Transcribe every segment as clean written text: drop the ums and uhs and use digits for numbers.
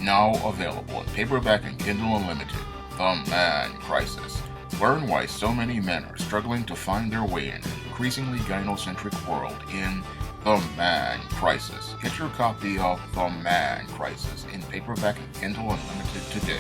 Now available in paperback and Kindle Unlimited, The Man Crisis. Learn why so many men are struggling to find their way in an increasingly gynocentric world in The Man Crisis. Get your copy of The Man Crisis in paperback and Kindle Unlimited today.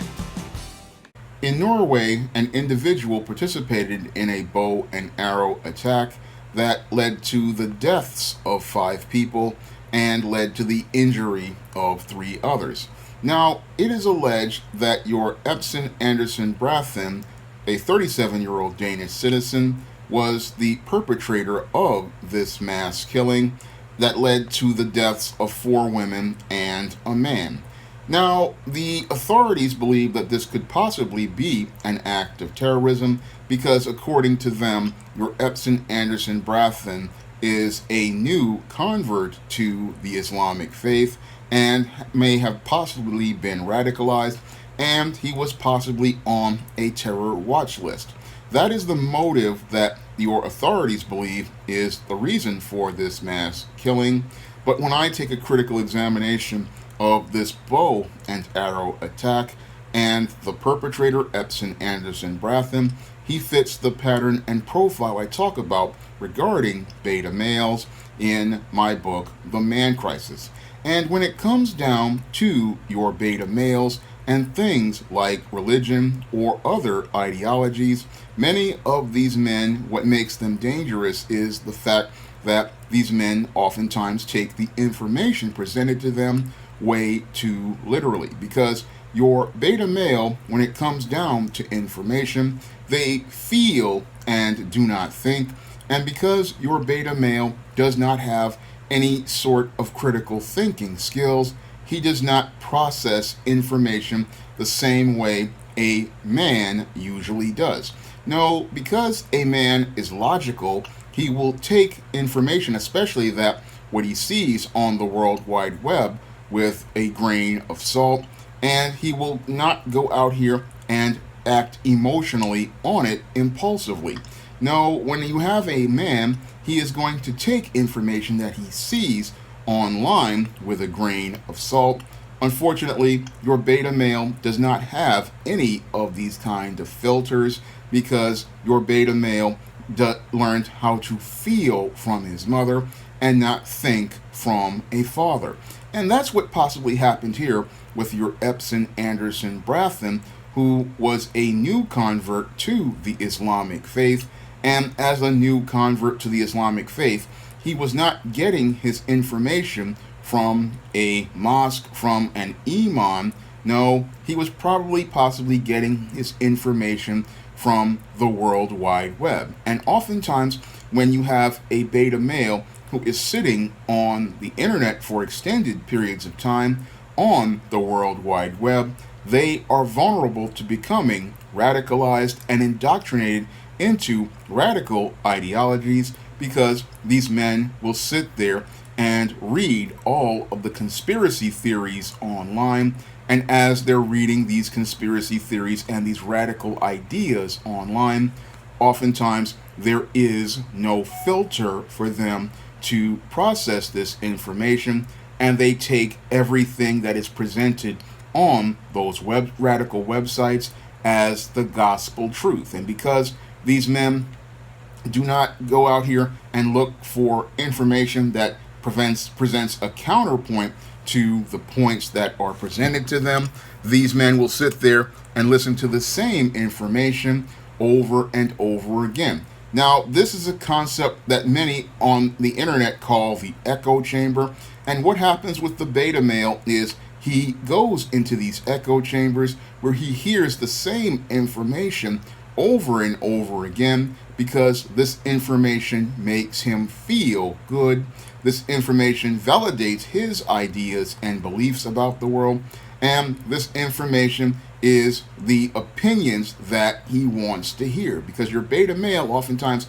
In Norway, an individual participated in a bow and arrow attack that led to the deaths of 5 people and led to the injury of 3 others. Now, it is alleged that your Epson Andersen Brathen, a 37-year-old Danish citizen, was the perpetrator of this mass killing that led to the deaths of 4 women and a man. Now, the authorities believe that this could possibly be an act of terrorism because, according to them, your Epson Andersen Brathen is a new convert to the Islamic faith and may have possibly been radicalized, and he was possibly on a terror watch list. That is the motive that your authorities believe is the reason for this mass killing. But when I take a critical examination of this bow and arrow attack and the perpetrator, Epson Andersen Brathen, he fits the pattern and profile I talk about regarding beta males in my book, The Man Crisis. And when it comes down to your beta males and things like religion or other ideologies, many of these men, what makes them dangerous is the fact that these men oftentimes take the information presented to them way too literally, because your beta male, when it comes down to information, they feel and do not think, and because your beta male does not have any sort of critical thinking skills, he does not process information the same way a man usually does. No, because a man is logical, he will take information, especially that what he sees on the World Wide Web, with a grain of salt, and he will not go out here and act emotionally on it impulsively. No, when you have a man, he is going to take information that he sees online with a grain of salt. Unfortunately, your beta male does not have any of these kind of filters because your beta male learned how to feel from his mother and not think from a father. And that's what possibly happened here with your Epson Andersen Brathen, who was a new convert to the Islamic faith. And as a new convert to the Islamic faith, he was not getting his information from a mosque, from an imam. No, he was possibly getting his information from the World Wide Web. And oftentimes, when you have a beta male who is sitting on the internet for extended periods of time on the World Wide Web, they are vulnerable to becoming radicalized and indoctrinated into radical ideologies because these men will sit there and read all of the conspiracy theories online. And as they're reading these conspiracy theories and these radical ideas online, oftentimes there is no filter for them to process this information, and they take everything that is presented on those radical websites as the gospel truth. And because these men do not go out here and look for information that presents a counterpoint to the points that are presented to them, these men will sit there and listen to the same information over and over again. Now, this is a concept that many on the internet call the echo chamber. And what happens with the beta male is he goes into these echo chambers where he hears the same information over and over again because this information makes him feel good. This information validates his ideas and beliefs about the world. And this information is the opinions that he wants to hear, because your beta male oftentimes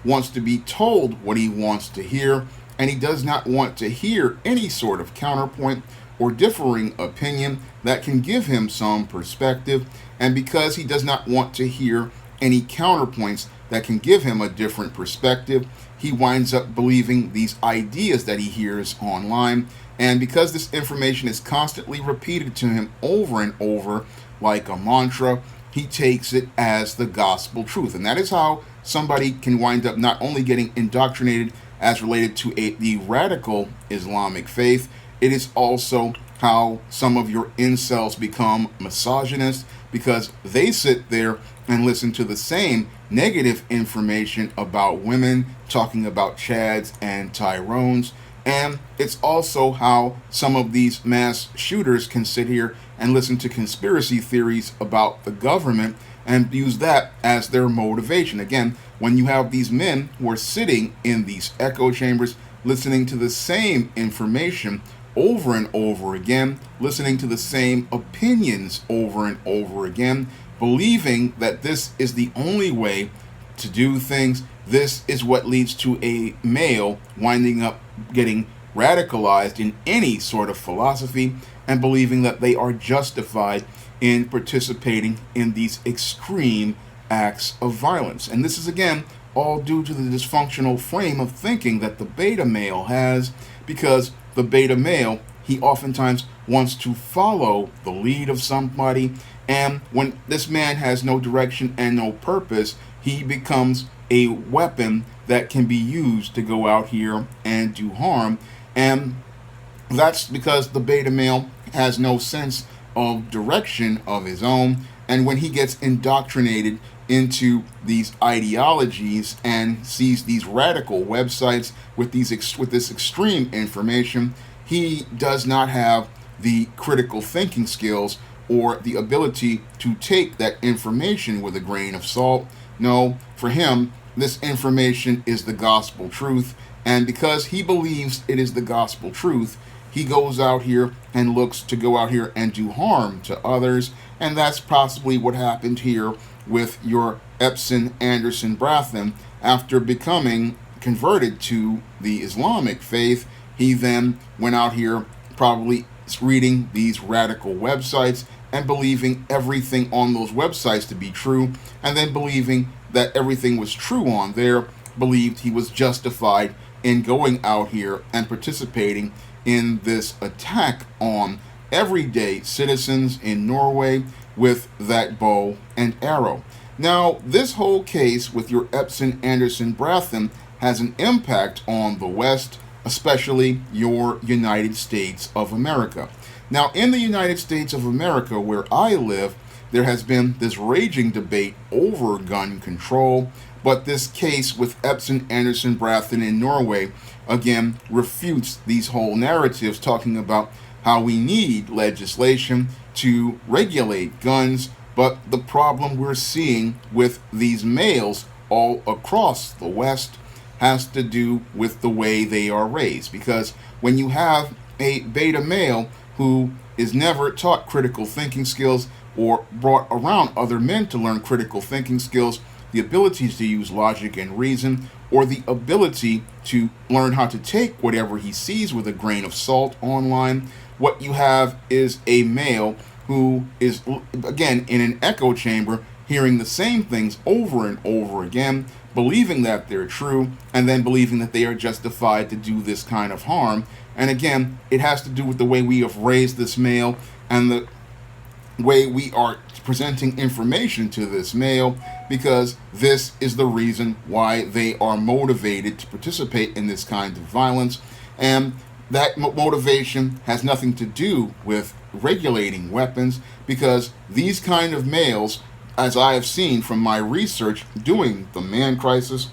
wants to be told what he wants to hear, and he does not want to hear any sort of counterpoint or differing opinion that can give him some perspective. And because he does not want to hear any counterpoints that can give him a different perspective. He winds up believing these ideas that he hears online. And because this information is constantly repeated to him over and over like a mantra, he takes it as the gospel truth. And that is how somebody can wind up not only getting indoctrinated as related to the radical Islamic faith, it is also how some of your incels become misogynist, because they sit there and listen to the same negative information about women, talking about Chads and Tyrones. And it's also how some of these mass shooters can sit here and listen to conspiracy theories about the government and use that as their motivation. Again, when you have these men who are sitting in these echo chambers listening to the same information over and over again, listening to the same opinions over and over again, believing that this is the only way to do things, this is what leads to a male winding up getting radicalized in any sort of philosophy and believing that they are justified in participating in these extreme acts of violence. And this is, again, all due to the dysfunctional frame of thinking that the beta male has, because the beta male, he oftentimes wants to follow the lead of somebody, and when this man has no direction and no purpose, he becomes a weapon that can be used to go out here and do harm. And that's because the beta male has no sense of direction of his own, and when he gets indoctrinated into these ideologies and sees these radical websites with this extreme information, he does not have the critical thinking skills or the ability to take that information with a grain of salt. No, for him, this information is the gospel truth, and because he believes it is the gospel truth, he goes out here and looks to go out here and do harm to others. And that's possibly what happened here with your Epson Anderson Brathen. After becoming converted to the Islamic faith, he then went out here probably reading these radical websites and believing everything on those websites to be true, and then believing that everything was true on there, believed he was justified in going out here and participating in this attack on everyday citizens in Norway with that bow and arrow. Now, this whole case with your Epson Anderson Brathen has an impact on the West, especially your United States of America. Now, in the United States of America, where I live, there has been this raging debate over gun control, but this case with Epson Anderson Brathen in Norway, again, refutes these whole narratives talking about how we need legislation to regulate guns. But the problem we're seeing with these males all across the West has to do with the way they are raised. Because when you have a beta male who is never taught critical thinking skills or brought around other men to learn critical thinking skills, the abilities to use logic and reason, or the ability to learn how to take whatever he sees with a grain of salt online, what you have is a male who is, again, in an echo chamber, hearing the same things over and over again, believing that they're true, and then believing that they are justified to do this kind of harm. And again, it has to do with the way we have raised this male and the way we are presenting information to this male, because this is the reason why they are motivated to participate in this kind of violence. And that motivation has nothing to do with regulating weapons, because these kind of males, as I have seen from my research doing the man crisis,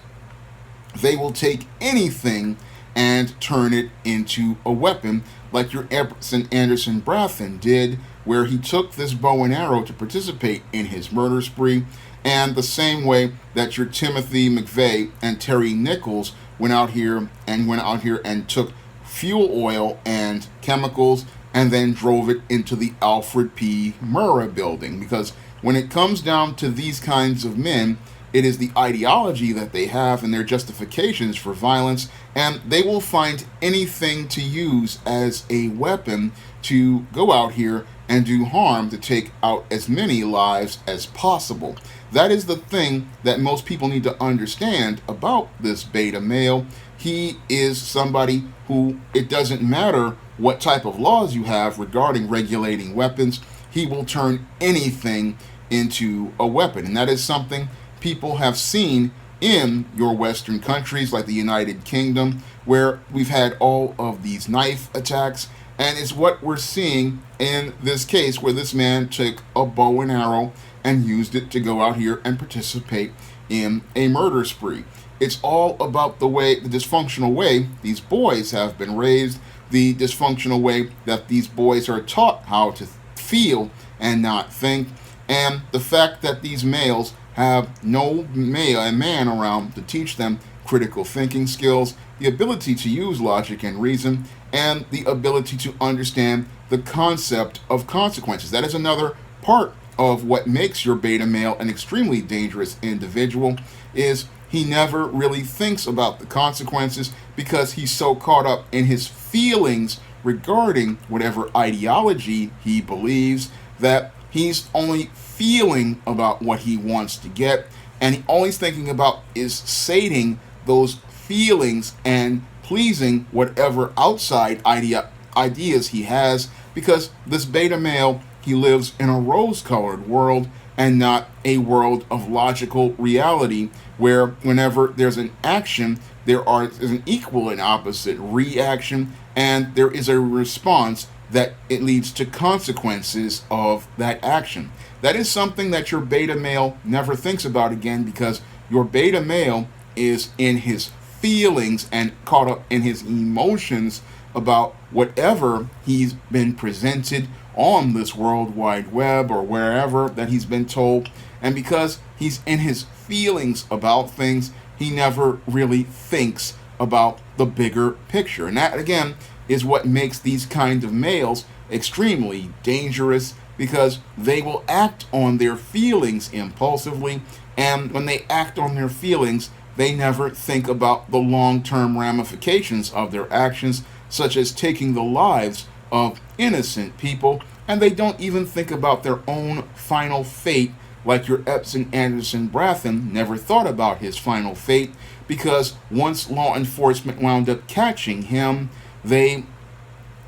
they will take anything and turn it into a weapon, like your Epson Anderson Brathen did, where he took this bow and arrow to participate in his murder spree, and the same way that your Timothy McVeigh and Terry Nichols went out here and took fuel oil and chemicals and then drove it into the Alfred P. Murrah building. Because when it comes down to these kinds of men, it is the ideology that they have and their justifications for violence, and they will find anything to use as a weapon to go out here and do harm to take out as many lives as possible. that is the thing that most people need to understand about this beta male. He is somebody who, it doesn't matter what type of laws you have regarding regulating weapons, he will turn anything into a weapon. And that is something people have seen in your Western countries like the United Kingdom, where we've had all of these knife attacks. And it's what we're seeing in this case, where this man took a bow and arrow and used it to go out here and participate in a murder spree. It's all about the dysfunctional way these boys have been raised, the dysfunctional way that these boys are taught how to feel and not think, and the fact that these males have no man around to teach them critical thinking skills, the ability to use logic and reason, and the ability to understand the concept of consequences. That is another part of what makes your beta male an extremely dangerous individual, is he never really thinks about the consequences because he's so caught up in his feelings regarding whatever ideology he believes that he's only feeling about what he wants to get, and all he's thinking about is sating those feelings and pleasing whatever outside ideas he has, because this beta male, he lives in a rose-colored world and not a world of logical reality, where whenever there's an action, there's an equal and opposite reaction, and there is a response that it leads to consequences of that action. That is something that your beta male never thinks about again, because your beta male is in his feelings and caught up in his emotions about whatever he's been presented on this World Wide Web or wherever that he's been told. And because he's in his feelings about things, he never really thinks about the bigger picture. And that, again, is what makes these kinds of males extremely dangerous, because they will act on their feelings impulsively, and when they act on their feelings, they never think about the long-term ramifications of their actions, such as taking the lives of innocent people, and they don't even think about their own final fate, like your Epson Anderson Brathen never thought about his final fate, because once law enforcement wound up catching him, they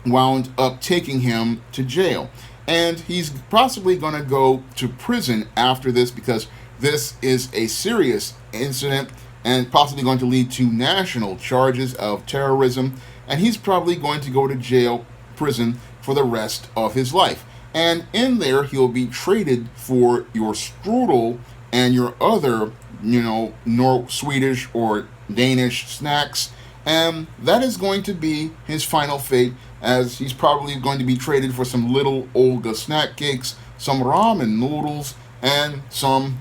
wound up taking him to jail. And he's possibly going to go to prison after this, because this is a serious incident and possibly going to lead to national charges of terrorism. And he's probably going to go to prison for the rest of his life. And in there, he'll be traded for your strudel and your other, Swedish or Danish snacks. And that is going to be his final fate, as he's probably going to be traded for some little Olga snack cakes, some ramen noodles, and some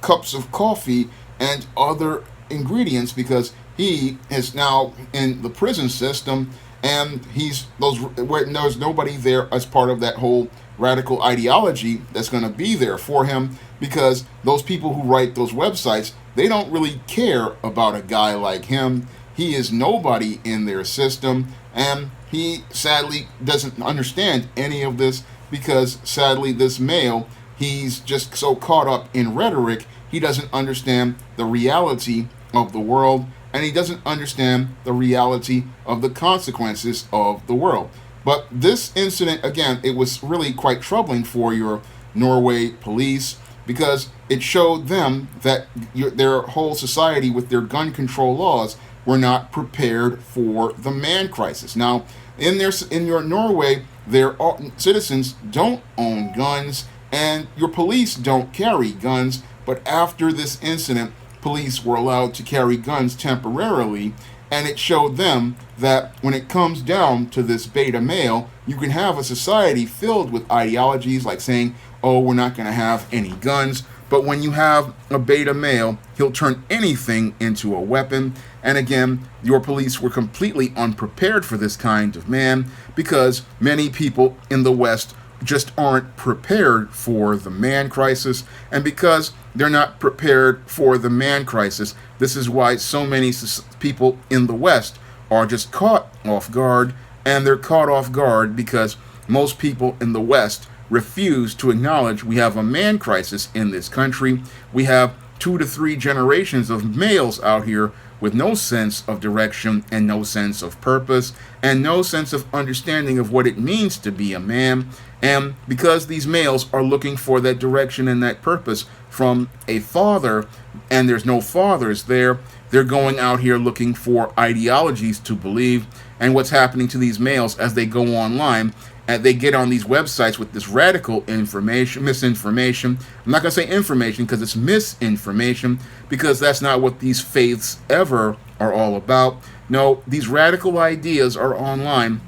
cups of coffee and other ingredients, because he is now in the prison system, and there's nobody there as part of that whole radical ideology that's going to be there for him, because those people who write those websites, they don't really care about a guy like him. He is nobody in their system, and he sadly doesn't understand any of this, because sadly this male, he's just so caught up in rhetoric, he doesn't understand the reality of the world, and he doesn't understand the reality of the consequences of the world. But this incident, again, it was really quite troubling for your Norway police, because it showed them that their whole society with their gun control laws were not prepared for the man crisis. Now, in your Norway, their citizens don't own guns, and your police don't carry guns. But after this incident, police were allowed to carry guns temporarily, and it showed them that when it comes down to this beta male, you can have a society filled with ideologies like saying, oh, we're not going to have any guns. But when you have a beta male, he'll turn anything into a weapon. And again, your police were completely unprepared for this kind of man, because many people in the West just aren't prepared for the man crisis. And because they're not prepared for the man crisis, this is why so many people in the West are just caught off guard. And they're caught off guard because most people in the West refuse to acknowledge we have a man crisis in this country. We have 2 to 3 generations of males out here with no sense of direction and no sense of purpose and no sense of understanding of what it means to be a man. And because these males are looking for that direction and that purpose from a father, and there's no fathers there, they're going out here looking for ideologies to believe. And what's happening to these males as they go online, and they get on these websites with this radical misinformation. I'm not going to say information because it's misinformation, because that's not what these faiths ever are all about. No, these radical ideas are online,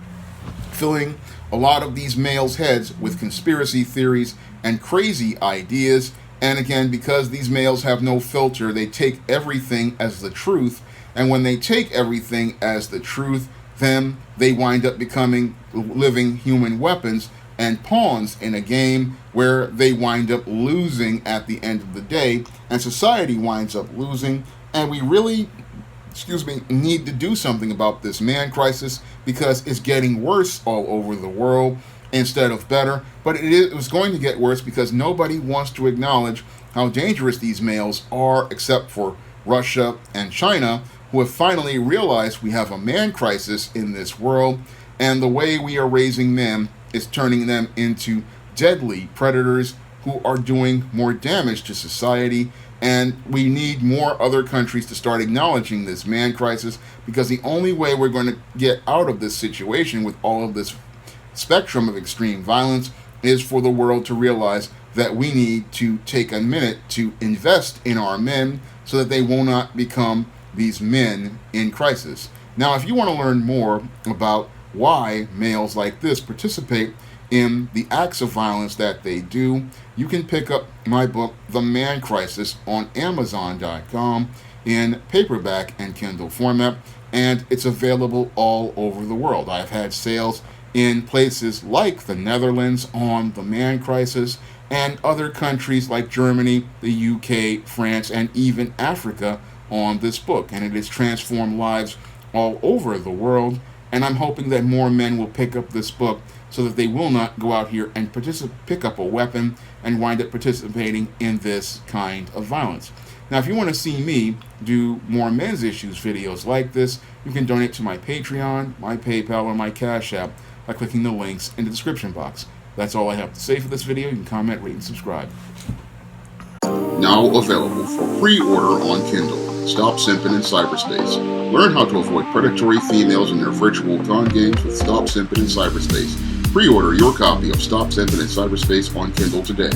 filling a lot of these males' heads with conspiracy theories and crazy ideas. And again, because these males have no filter, they take everything as the truth. And when they take everything as the truth, then they wind up becoming living human weapons and pawns in a game where they wind up losing at the end of the day, and society winds up losing. And we really, need to do something about this man crisis, because it's getting worse all over the world instead of better. But it was going to get worse because nobody wants to acknowledge how dangerous these males are, except for Russia and China, who have finally realized we have a man crisis in this world, and the way we are raising men is turning them into deadly predators who are doing more damage to society. And we need more other countries to start acknowledging this man crisis, because the only way we're going to get out of this situation with all of this spectrum of extreme violence is for the world to realize that we need to take a minute to invest in our men so that they will not become these men in crisis. Now, if you want to learn more about why males like this participate in the acts of violence that they do, you can pick up my book, The Man Crisis, on Amazon.com in paperback and Kindle format, and it's available all over the world. I've had sales in places like the Netherlands on The Man Crisis, and other countries like Germany, the UK, France, and even Africa on this book, and it has transformed lives all over the world. And I'm hoping that more men will pick up this book so that they will not go out here and pick up a weapon and wind up participating in this kind of violence. Now, if you want to see me do more men's issues videos like this, you can donate to my Patreon, my PayPal, or my Cash App by clicking the links in the description box. That's all I have to say for this video. You can comment, rate, and subscribe. Now available for pre-order on Kindle. Stop Simping in Cyberspace. Learn how to avoid predatory females in your virtual con games with Stop Simping in Cyberspace. Pre-order your copy of Stop Simping in Cyberspace on Kindle today.